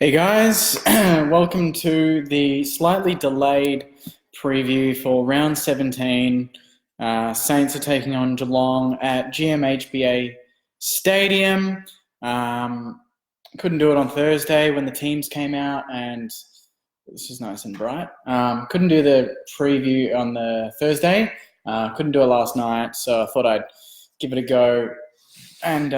Hey guys, welcome to the slightly delayed preview for round 17. Saints are taking on Geelong at GMHBA Stadium. Couldn't do it on Thursday when the teams came out, and this is nice and bright. Couldn't do the preview on the Thursday. Couldn't do it last night, so I thought I'd give it a go and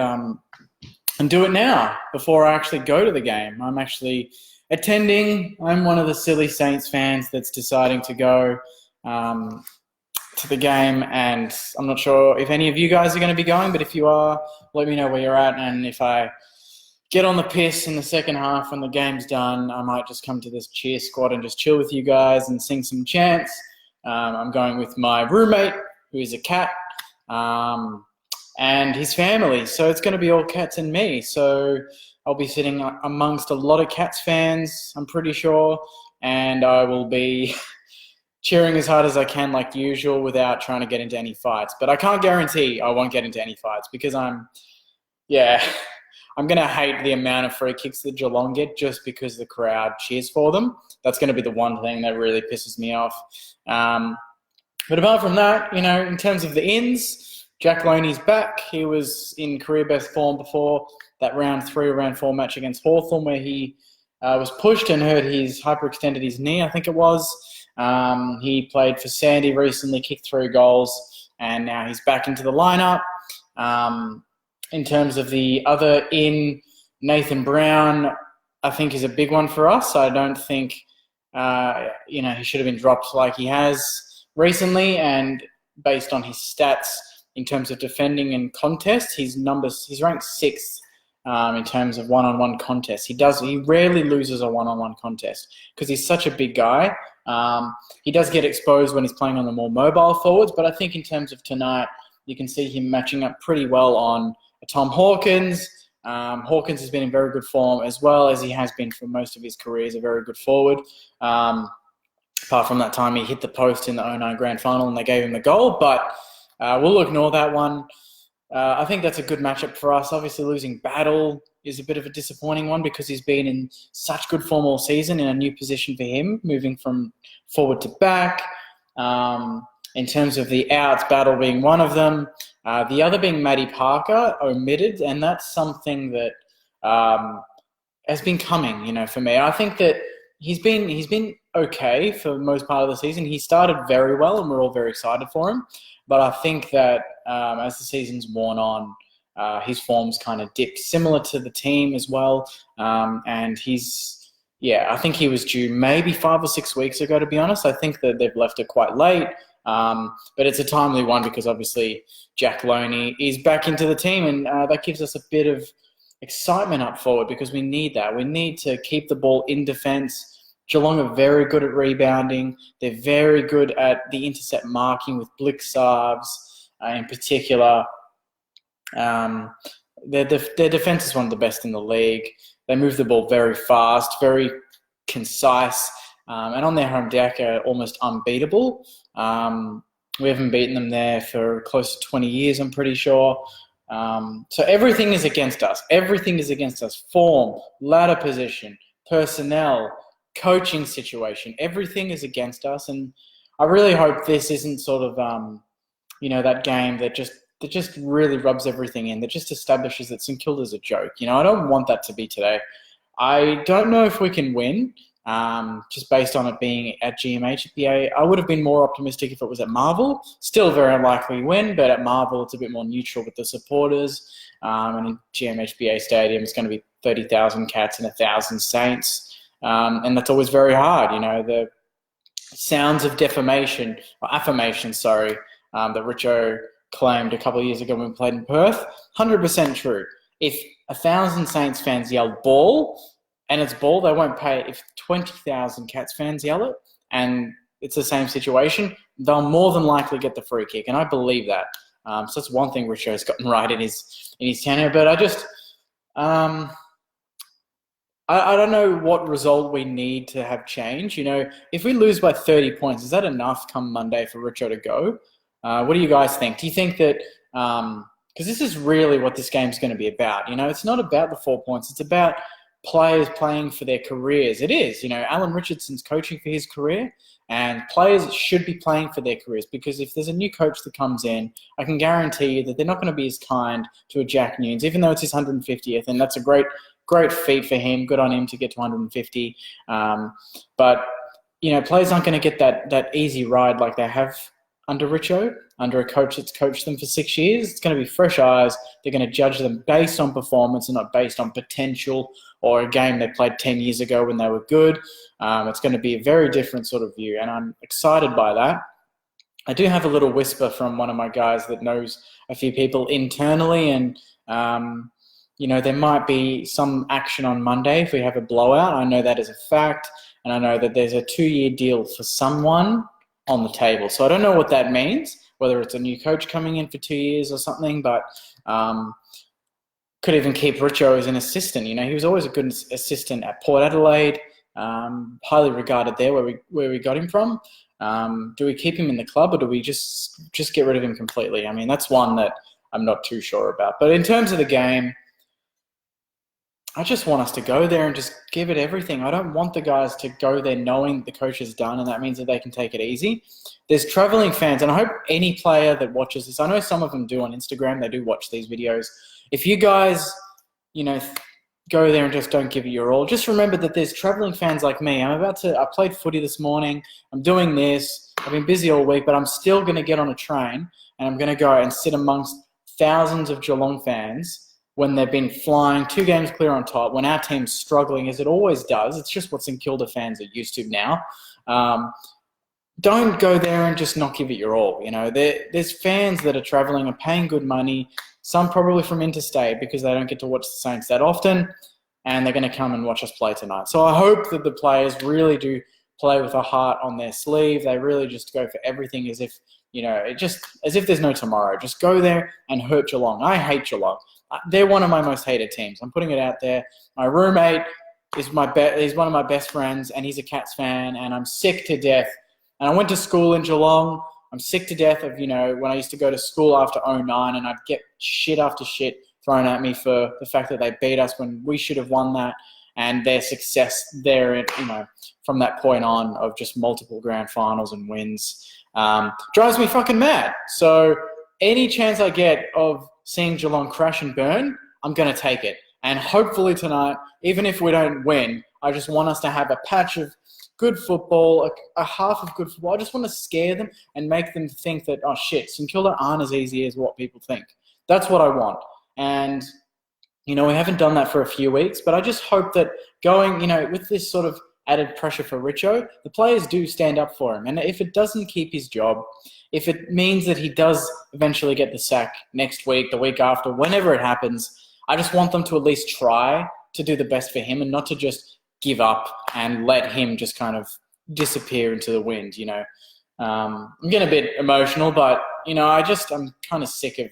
do it now before I actually go to the game. I'm actually attending. I'm one of the silly Saints fans that's deciding to go to the game, and I'm not sure if any of you guys are going to be going, but if you are, let me know where you're at, and if I get on the piss in the second half when the game's done, I might just come to this cheer squad and just chill with you guys and sing some chants. I'm going with my roommate, who is a cat, and his family. So it's going to be all Cats and me. So I'll be sitting amongst a lot of Cats fans, I'm pretty sure, and I will be cheering as hard as I can like usual without trying to get into any fights. But I can't guarantee I won't get into any fights because I'm going to hate the amount of free kicks that Geelong get just because the crowd cheers for them. That's going to be the one thing that really pisses me off. But apart from that, in terms of the ins, Jack Loney's back. He was in career best form before that round 3 or round 4 match against Hawthorn where he was pushed and hyperextended his knee, I think it was. He played for Sandy recently, kicked 3 goals, and now he's back into the lineup. In terms of the other Nathan Brown, I think is a big one for us. I don't think, he should have been dropped like he has recently, and based on his stats, in terms of defending and contests, he's ranked 6th in terms of one-on-one contests. He rarely loses a one-on-one contest because he's such a big guy. He does get exposed when he's playing on the more mobile forwards, but I think in terms of tonight, you can see him matching up pretty well on Tom Hawkins. Hawkins has been in very good form as well as he has been for most of his career. He's a very good forward. Apart from that time he hit the post in the 2009 grand final and they gave him the goal, but we'll ignore that one. I think that's a good matchup for us. Obviously, losing Battle is a bit of a disappointing one because he's been in such good form all season in a new position for him, moving from forward to back. In terms of the outs, Battle being one of them. The other being Matty Parker, omitted, and that's something that has been coming, for me. I think that he's been okay for the most part of the season. He started very well, and we're all very excited for him. But I think that as the season's worn on, his form's kind of dipped, similar to the team as well. And I think he was due maybe 5 or 6 weeks ago, to be honest. I think that they've left it quite late. But it's a timely one because obviously Jack Loney is back into the team, and that gives us a bit of excitement up forward because we need that. We need to keep the ball in defence. Geelong are very good at rebounding. They're very good at the intercept marking with Blitzarves in particular. Their defence is one of the best in the league. They move the ball very fast, very concise, and on their home deck are almost unbeatable. We haven't beaten them there for close to 20 years, I'm pretty sure. So everything is against us. Everything is against us. Form, ladder position, personnel, coaching situation, everything is against us, and I really hope this isn't sort of that game that just really rubs everything in, that just establishes that St Kilda's a joke. I don't want that to be today. I don't know if we can win, just based on it being at GMHBA. I would have been more optimistic if it was at Marvel. Still very unlikely win, but at Marvel it's a bit more neutral with the supporters, and in GMHBA Stadium it's going to be 30,000 Cats and 1,000 Saints. And that's always very hard, the sounds of affirmation, that Richo claimed a couple of years ago when we played in Perth, 100% true. If 1,000 Saints fans yell ball, and it's ball, they won't pay it. If 20,000 Cats fans yell it, and it's the same situation, they'll more than likely get the free kick, and I believe that. So that's one thing Richo's gotten right in his tenure, but I don't know what result we need to have change. If we lose by 30 points, is that enough come Monday for Richo to go? What do you guys think? Do you think that because this is really what this game's going to be about. It's not about the 4 points. It's about players playing for their careers. It is, Alan Richardson's coaching for his career, and players should be playing for their careers, because if there's a new coach that comes in, I can guarantee you that they're not going to be as kind to a Jack Nunes, even though it's his 150th, and that's a great feat for him. Good on him to get to 150. But players aren't going to get that easy ride like they have under Richo, under a coach that's coached them for 6 years. It's going to be fresh eyes. They're going to judge them based on performance and not based on potential or a game they played 10 years ago when they were good. It's going to be a very different sort of view, and I'm excited by that. I do have a little whisper from one of my guys that knows a few people internally, and there might be some action on Monday if we have a blowout. I know that is a fact, and I know that there's a 2-year deal for someone on the table. So I don't know what that means, whether it's a new coach coming in for 2 years or something, but could even keep Richo as an assistant. He was always a good assistant at Port Adelaide, highly regarded there where we got him from. Do we keep him in the club, or do we just get rid of him completely? I mean, that's one that I'm not too sure about. But in terms of the game, I just want us to go there and just give it everything. I don't want the guys to go there knowing the coach is done, and that means that they can take it easy. There's travelling fans, and I hope any player that watches this, I know some of them do on Instagram, they do watch these videos. If you guys, go there and just don't give it your all, just remember that there's travelling fans like me. I played footy this morning. I'm doing this. I've been busy all week, but I'm still going to get on a train, and I'm going to go and sit amongst thousands of Geelong fans when they've been flying 2 games clear on top, when our team's struggling, as it always does. It's just what St Kilda fans are used to now. Don't go there and just not give it your all. There's fans that are travelling and paying good money, some probably from interstate because they don't get to watch the Saints that often, and they're going to come and watch us play tonight. So I hope that the players really do play with a heart on their sleeve. They really just go for everything as if, as if there's no tomorrow. Just go there and hurt Geelong. I hate Geelong. They're one of my most hated teams. I'm putting it out there. My roommate is he's one of my best friends, and he's a Cats fan, and I'm sick to death. And I went to school in Geelong. I'm sick to death of, when I used to go to school after 2009, and I'd get shit after shit thrown at me for the fact that they beat us when we should have won that, and their success there, from that point on of just multiple grand finals and wins drives me fucking mad. So any chance I get of seeing Geelong crash and burn, I'm going to take it. And hopefully tonight, even if we don't win, I just want us to have a patch of good football, a half of good football. I just want to scare them and make them think that, oh shit, St Kilda aren't as easy as what people think. That's what I want. And, we haven't done that for a few weeks, but I just hope that going, with this sort of added pressure for Richo, the players do stand up for him. And if it doesn't keep his job, if it means that he does eventually get the sack next week, the week after, whenever it happens, I just want them to at least try to do the best for him and not to just give up and let him just kind of disappear into the wind, I'm getting a bit emotional, but, I'm kind of sick of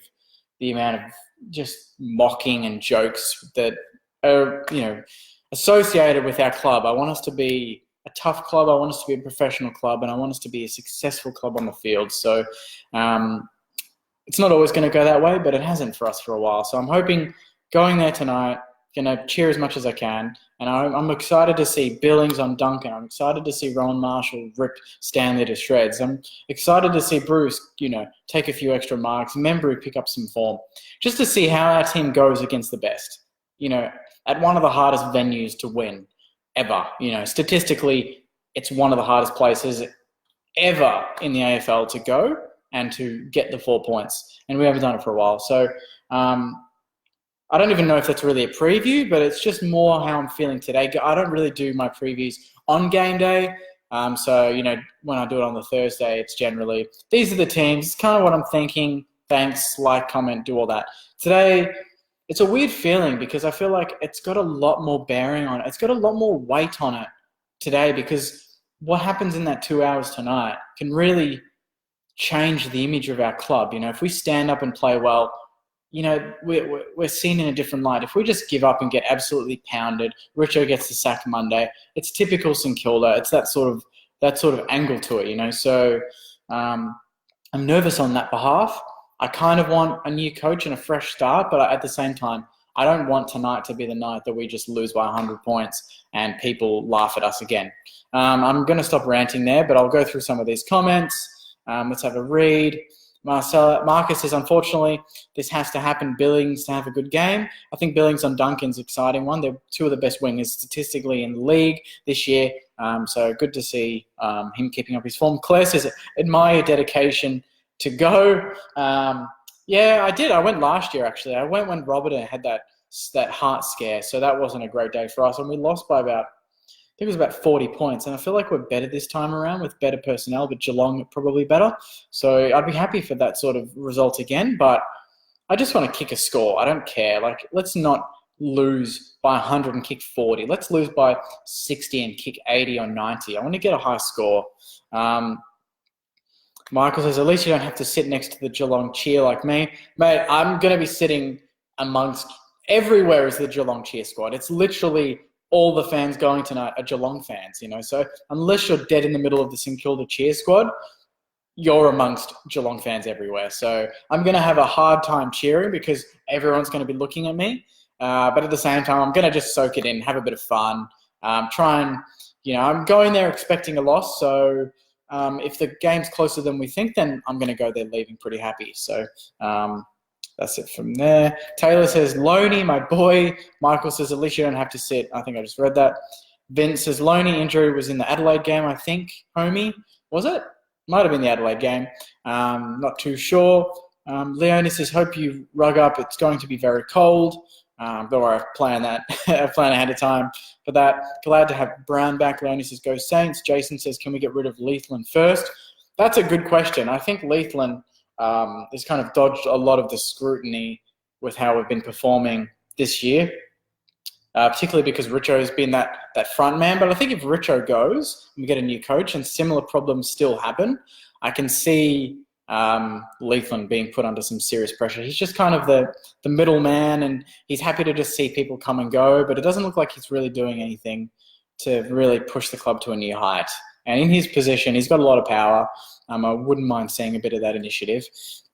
the amount of just mocking and jokes that are, associated with our club. I want us to be a tough club. I want us to be a professional club, and I want us to be a successful club on the field. So it's not always going to go that way, but it hasn't for us for a while. So I'm hoping going there tonight, going to cheer as much as I can. And I'm excited to see Billings on Duncan. I'm excited to see Rowan Marshall rip Stanley to shreds. I'm excited to see Bruce, take a few extra marks, Membry pick up some form, just to see how our team goes against the best, at one of the hardest venues to win ever. Statistically, it's one of the hardest places ever in the AFL to go and to get the 4 points. And we haven't done it for a while. So I don't even know if that's really a preview, but it's just more how I'm feeling today. I don't really do my previews on game day. So, when I do it on the Thursday, it's generally, these are the teams. It's kind of what I'm thinking. Thanks, like, comment, do all that. Today, it's a weird feeling because I feel like it's got a lot more bearing on it. It's got a lot more weight on it today, because what happens in that 2 hours tonight can really change the image of our club. If we stand up and play well, we're seen in a different light. If we just give up and get absolutely pounded, Richo gets the sack Monday. It's typical St Kilda. It's that sort of angle to it, So I'm nervous on that behalf. I kind of want a new coach and a fresh start, but at the same time, I don't want tonight to be the night that we just lose by 100 points and people laugh at us again. I'm going to stop ranting there, but I'll go through some of these comments. Let's have a read. Marcus says, unfortunately, this has to happen. Billings to have a good game. I think Billings on Duncan's exciting one. They're two of the best wingers statistically in the league this year. So good to see him keeping up his form. Claire says, admire your dedication to go. Yeah, I did. I went last year, actually. I went when Robert had that heart scare. So that wasn't a great day for us. And we lost by I think it was about 40 points. And I feel like we're better this time around with better personnel, but Geelong are probably better. So I'd be happy for that sort of result again. But I just want to kick a score. I don't care. Like, let's not lose by 100 and kick 40. Let's lose by 60 and kick 80 or 90. I want to get a high score. Michael says, at least you don't have to sit next to the Geelong cheer like me. Mate, I'm going to be sitting amongst everywhere is the Geelong cheer squad. It's literally all the fans going tonight are Geelong fans, So unless you're dead in the middle of the St Kilda cheer squad, you're amongst Geelong fans everywhere. So I'm going to have a hard time cheering because everyone's going to be looking at me. But at the same time, I'm going to just soak it in, have a bit of fun, try and, I'm going there expecting a loss. So if the game's closer than we think, then I'm going to go there leaving pretty happy. So that's it from there. Taylor says, Loney, my boy. Michael says, at least you don't have to sit. I think I just read that. Vince says, Loney injury was in the Adelaide game, I think, homie. Was it? Might have been the Adelaide game. Not too sure. Leonie says, hope you rug up. It's going to be very cold. Don't worry, I've planned that. I've planned ahead of time for that. Glad to have Brown back. Leonie says, go Saints. Jason says, can we get rid of Leithland first? That's a good question. I think Leithland has kind of dodged a lot of the scrutiny with how we've been performing this year, particularly because Richo has been that front man. But I think if Richo goes and we get a new coach and similar problems still happen, I can see Leithland being put under some serious pressure. He's just kind of the middle man, and he's happy to just see people come and go, but it doesn't look like he's really doing anything to really push the club to a new height. And in his position, he's got a lot of power. I wouldn't mind seeing a bit of that initiative.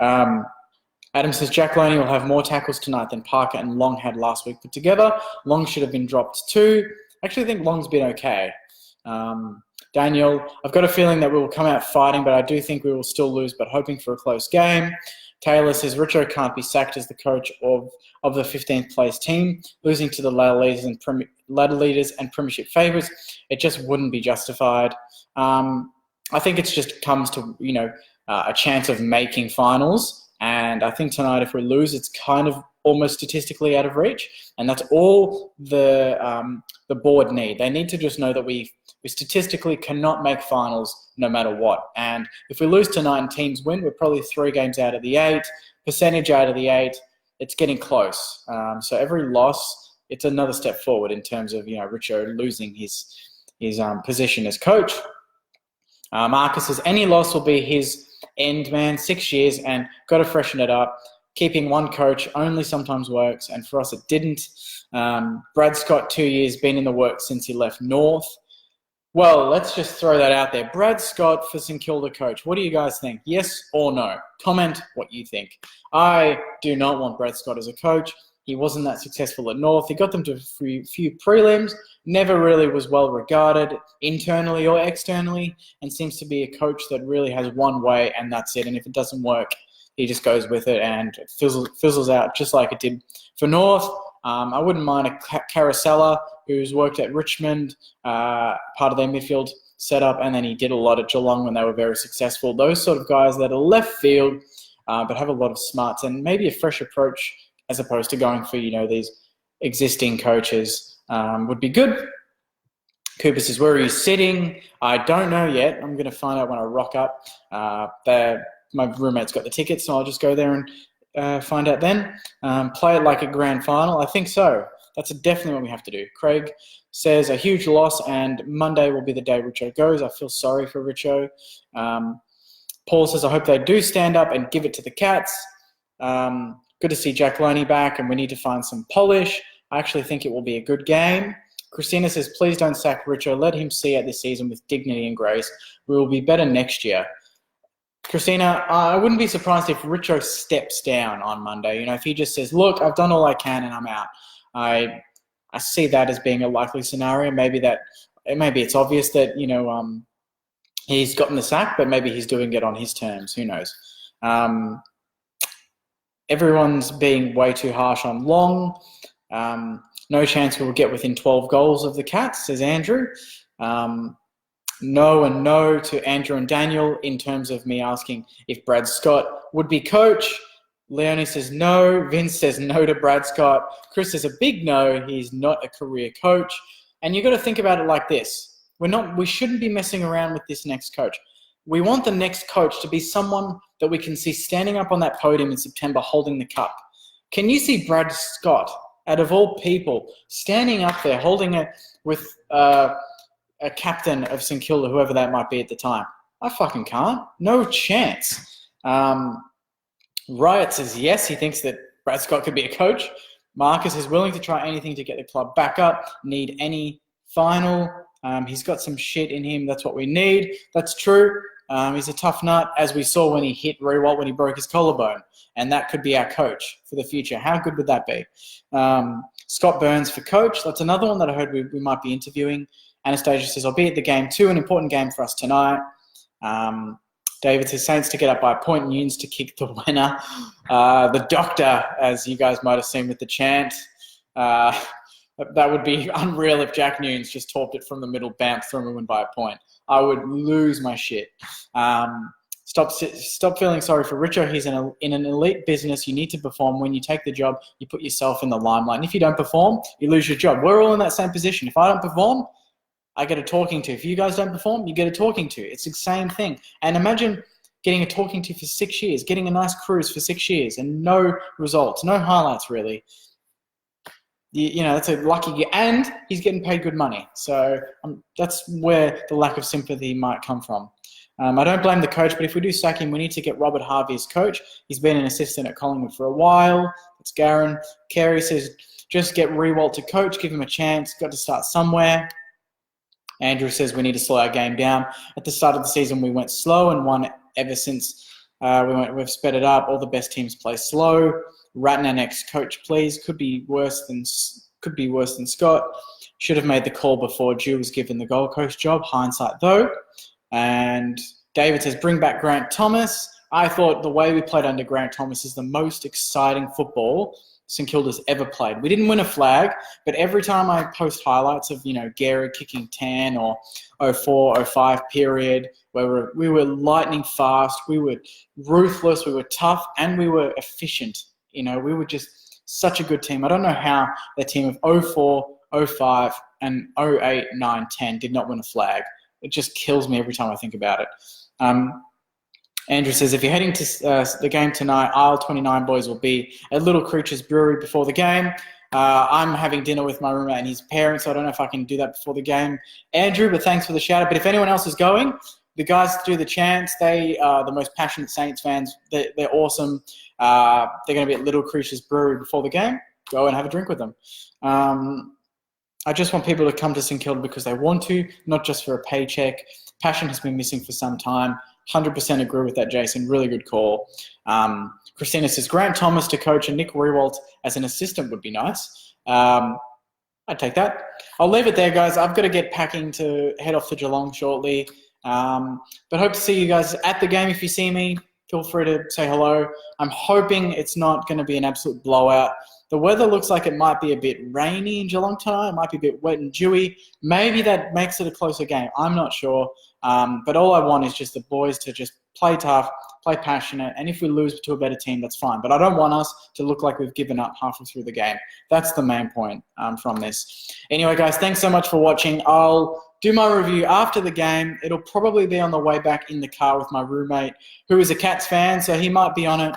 Adam says, Jack Loney will have more tackles tonight than Parker and Long had last week put together. Long should have been dropped too. Actually, I think Long's been okay. Daniel, I've got a feeling that we will come out fighting, but I do think we will still lose, but hoping for a close game. Taylor says, Richo can't be sacked as the coach of the 15th place team, losing to the ladder leaders and premiership favourites. It just wouldn't be justified. I think it just comes to, a chance of making finals. And I think tonight, if we lose, it's kind of almost statistically out of reach. And that's all the board need. They need to just know that we statistically cannot make finals no matter what. And if we lose tonight and teams win, we're probably 3 games out of the 8, percentage out of the 8. It's getting close. So every loss, it's another step forward in terms of, Richo losing his position as coach. Marcus says, any loss will be his end, man. 6 years and got to freshen it up. Keeping one coach only sometimes works, and for us it didn't. Brad Scott, 2 years, been in the works since he left North. Well, let's just throw that out there. Brad Scott for St Kilda coach. What do you guys think? Yes or no? Comment what you think. I do not want Brad Scott as a coach. He wasn't that successful at North. He got them to a few prelims, never really was well regarded internally or externally, and seems to be a coach that really has one way and that's it. And if it doesn't work, he just goes with it and it fizzles out just like it did for North. I wouldn't mind a Caracella who's worked at Richmond, part of their midfield setup, and then he did a lot at Geelong when they were very successful. Those sort of guys that are left field but have a lot of smarts and maybe a fresh approach as opposed to going for, these existing coaches would be good. Cooper says, where are you sitting? I don't know yet. I'm going to find out when I rock up. My roommate's got the tickets, so I'll just go there and find out then. Play it like a grand final. I think so. That's definitely what we have to do. Craig says, a huge loss, and Monday will be the day Richo goes. I feel sorry for Richo. Paul says, I hope they do stand up and give it to the Cats. Good to see Jack Loney back, and we need to find some polish. I actually think it will be a good game. Christina says, please don't sack Richo. Let him see out this season with dignity and grace. We will be better next year. Christina, I wouldn't be surprised if Richo steps down on Monday. If he just says, look, I've done all I can and I'm out. I see that as being a likely scenario. Maybe it's obvious that, he's gotten the sack, but maybe he's doing it on his terms. Who knows? Everyone's being way too harsh on Long. No chance we'll get within 12 goals of the Cats, says Andrew. No and no to Andrew and Daniel in terms of me asking if Brad Scott would be coach. Leonie says no. Vince says no to Brad Scott. Chris says a big no. He's not a career coach. And you've got to think about it like this. We shouldn't be messing around with this next coach. We want the next coach to be someone that we can see standing up on that podium in September holding the cup. Can you see Brad Scott, out of all people, standing up there holding it with a captain of St Kilda, whoever that might be at the time? I fucking can't. No chance. Riot says yes, he thinks that Brad Scott could be a coach. Marcus is willing to try anything to get the club back up. Need any final. He's got some shit in him. That's what we need. That's true. He's a tough nut, as we saw when he hit Rewalt when he broke his collarbone. And that could be our coach for the future. How good would that be? Scott Burns for coach. That's another one that I heard we might be interviewing. Anastasia says, I'll be at the game too. An important game for us tonight. David says, Saints to get up by a point, Nunes to kick the winner. The doctor, as you guys might have seen with the chant. That would be unreal if Jack Nunes just torped it from the middle, bounced through and win by a point. I would lose my shit. Stop feeling sorry for Richo. He's in an elite business. You need to perform. When you take the job, you put yourself in the limelight. And if you don't perform, you lose your job. We're all in that same position. If I don't perform, I get a talking to. If you guys don't perform, you get a talking to. It's the same thing. And imagine getting a talking to for 6 years, getting a nice cruise for 6 years and no results, no highlights really. That's a lucky get. And he's getting paid good money. So that's where the lack of sympathy might come from. I don't blame the coach, but if we do sack him, we need to get Robert Harvey as coach. He's been an assistant at Collingwood for a while. It's Garen. Carey says, just get Rewalt to coach, give him a chance. Got to start somewhere. Andrew says we need to slow our game down. At the start of the season, we went slow and won ever since we've sped it up. All the best teams play slow. Ratner next coach, please. Could be worse than Scott. Should have made the call before Jew was given the Gold Coast job. Hindsight, though. And David says, bring back Grant Thomas. I thought the way we played under Grant Thomas is the most exciting football St Kilda's ever played. We didn't win a flag, but every time I post highlights of, Gary kicking 10 or 04, 05 period, where we were lightning fast, we were ruthless, we were tough, and we were efficient. We were just such a good team. I don't know how the team of 04, 05, and 08, 9, 10 did not win a flag. It just kills me every time I think about it. Andrew says, if you're heading to the game tonight, aisle 29 boys will be at Little Creatures Brewery before the game. I'm having dinner with my roommate and his parents, so I don't know if I can do that before the game, Andrew, but thanks for the shout out. But if anyone else is going, the guys that do the chants, they are the most passionate Saints fans. They're awesome. They're going to be at Little Creatures Brewery before the game. Go and have a drink with them. I just want people to come to St Kilda because they want to, not just for a paycheck. Passion has been missing for some time. 100% agree with that, Jason. Really good call. Christina says, Grant Thomas to coach and Nick Rewalt as an assistant would be nice. I'd take that. I'll leave it there, guys. I've got to get packing to head off to Geelong shortly. But hope to see you guys at the game. If you see me, feel free to say hello. I'm hoping it's not going to be an absolute blowout. The weather looks like it might be a bit rainy in Geelong tonight. It might be a bit wet and dewy. Maybe that makes it a closer game. I'm not sure. But all I want is just the boys to just play tough, play passionate, and if we lose to a better team, that's fine. But I don't want us to look like we've given up halfway through the game. That's the main point from this. Anyway, guys, thanks so much for watching. I'll do my review after the game. It'll probably be on the way back in the car with my roommate, who is a Cats fan, so he might be on it.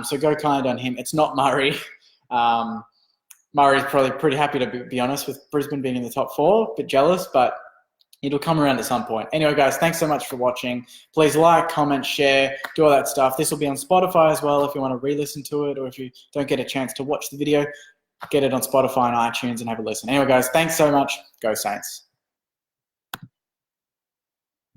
So go kind on him. It's not Murray. Murray's probably pretty happy to be honest with Brisbane being in the top 4, a bit jealous, but it'll come around at some point. Anyway, guys, thanks so much for watching. Please like, comment, share, do all that stuff. This will be on Spotify as well if you want to re-listen to it, or if you don't get a chance to watch the video, get it on Spotify and iTunes and have a listen. Anyway, guys, thanks so much. Go Saints.